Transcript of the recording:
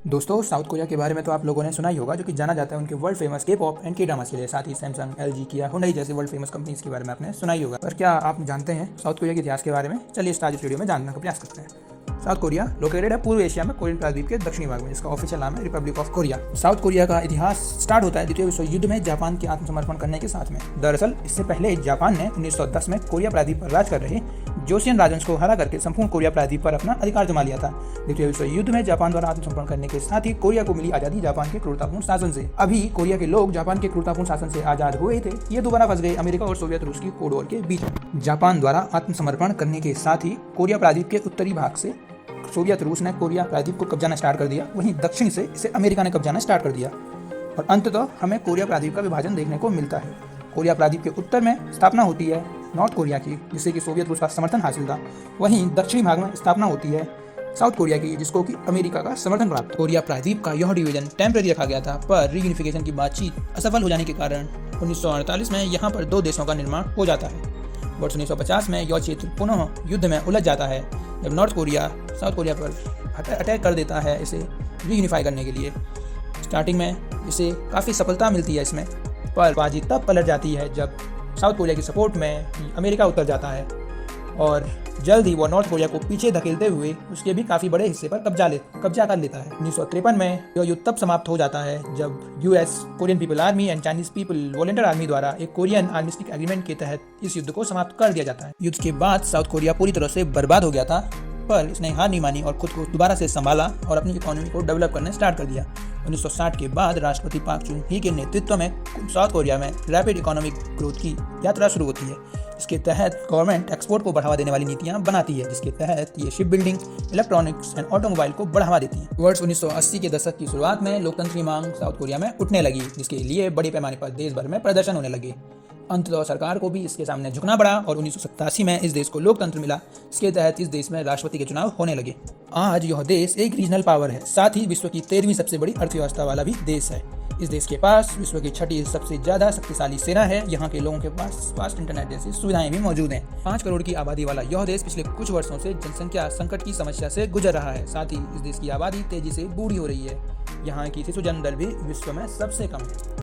दोस्तों, south Korea के बारे में तो आप लोगों ने सुना ही होगा, जो कि जाना जाता है उनके वर्ल्ड फेमस के पॉप एंड के ड्रामास के लिए। साथ ही सैमसंग, एलजी, किया, हुंडई जैसे वर्ल्ड फेमस कंपनीज के बारे में आपने सुना ही होगा। पर क्या आप जानते हैं साउथ कोरिया के इतिहास के बारे में? चलिए इस आज इस वीडियो में जानने का प्रयास करते हैं। साउथ कोरिया लोकेटेड है पूर्व एशिया में कोरियन प्रायद्वीप के दक्षिणी भाग में, जिसका ऑफिशियल नाम है Republic of Korea. South Korea का इतिहास स्टार्ट होता है द्वितीय विश्व युद्ध में जापान के आत्मसमर्पण करने के साथ में। दरअसल इससे पहले जापान ने 1910 में कोरिया प्रायद्वीप पर राज कर रहे जोसियन राजवंश को हरा करके संपूर्ण कोरिया प्रायद्वीप पर अपना अधिकार जमा लिया था। द्वितीय विश्व युद्ध में जापान द्वारा आत्मसमर्पण करने के साथ ही कोरिया को मिली आजादी जापान के क्रूरतापूर्ण शासन से। अभी कोरिया के लोग जापान के क्रूरतापूर्ण शासन से आजाद हुए थे, ये दोबारा फंस गए अमेरिका और सोवियत रूस की कोल्ड वॉर के बीच। जापान द्वारा आत्मसमर्पण करने के साथ ही कोरिया प्रायद्वीप के उत्तरी भाग से सोवियत रूस ने कोरिया प्रायद्वीप को कब्जाना स्टार्ट कर दिया, वहीं दक्षिण से इसे अमेरिका ने कब्जाना स्टार्ट कर दिया और अंततः हमें कोरिया प्रायद्वीप का विभाजन देखने को मिलता है। कोरिया प्रायद्वीप के उत्तर में स्थापना होती है नॉर्थ कोरिया की, जिससे कि सोवियत रूस का समर्थन हासिल था। वहीं दक्षिणी भाग में स्थापना होती है साउथ कोरिया की, जिसको कि अमेरिका का समर्थन प्राप्त। कोरिया प्रायद्वीप का यह डिवीजन टेम्परेरी रखा गया था, पर रीयूनिफिकेशन की बातचीत असफल हो जाने के कारण 1948 में यहाँ पर दो देशों का निर्माण हो जाता है। वर्ष 1950 में यह क्षेत्र पुनः युद्ध में उलझ जाता है, जब नॉर्थ कोरिया साउथ कोरिया पर अटैक कर देता है इसे रीयूनिफाई करने के लिए। स्टार्टिंग में इसे काफ़ी सफलता मिलती है इसमें, पर बाजी तब पलट जाती है जब साउथ कोरिया की सपोर्ट में अमेरिका उतर जाता है और जल्द ही वो नॉर्थ कोरिया को पीछे धकेलते हुए उसके भी काफ़ी बड़े हिस्से पर कब्जा कर लेता है। 1953 में यह युद्ध तब समाप्त हो जाता है जब US Korean people army and Chinese people volunteer army द्वारा एक कोरियन आर्मिस्टिक एग्रीमेंट के तहत इस युद्ध को समाप्त कर दिया जाता है। युद्ध के बाद साउथ कोरिया पूरी तरह से बर्बाद हो गया था, पर इसने हार नहीं मानी और खुद को दोबारा से संभाला और अपनी इकोनॉमी को डेवलप करने स्टार्ट कर दिया। 1960 के बाद राष्ट्रपति पाक चुन ही के नेतृत्व में साउथ कोरिया में रैपिड इकोनॉमिक ग्रोथ की यात्रा शुरू होती है। इसके तहत गवर्नमेंट एक्सपोर्ट को बढ़ावा देने वाली नीतियां बनाती है, जिसके तहत ये ship building, electronics and automobile को बढ़ावा देती है। वर्ष 1980 के दशक की शुरुआत में लोकतंत्र की मांग साउथ कोरिया में उठने लगी, जिसके लिए बड़े पैमाने पर देश भर में प्रदर्शन होने लगे। अंततः सरकार को भी इसके सामने झुकना पड़ा और 1987 में इस देश को लोकतंत्र मिला। इसके तहत इस देश में राष्ट्रपति के चुनाव होने लगे। आज यह देश एक रीजनल पावर है, साथ ही विश्व की 13वीं सबसे बड़ी अर्थव्यवस्था वाला भी देश है। इस देश के पास विश्व की 6ठी सबसे ज्यादा शक्तिशाली सेना है। यहाँ के लोगों के पास फास्ट इंटरनेट जैसी सुविधाएं भी मौजूद हैं। 5 करोड़ की आबादी वाला यह देश पिछले कुछ वर्षों से जनसंख्या संकट की समस्या से गुजर रहा है। साथ ही इस देश की आबादी तेजी से बूढ़ी हो रही है। यहाँ की शिशु जन्म दर भी विश्व में सबसे कम है।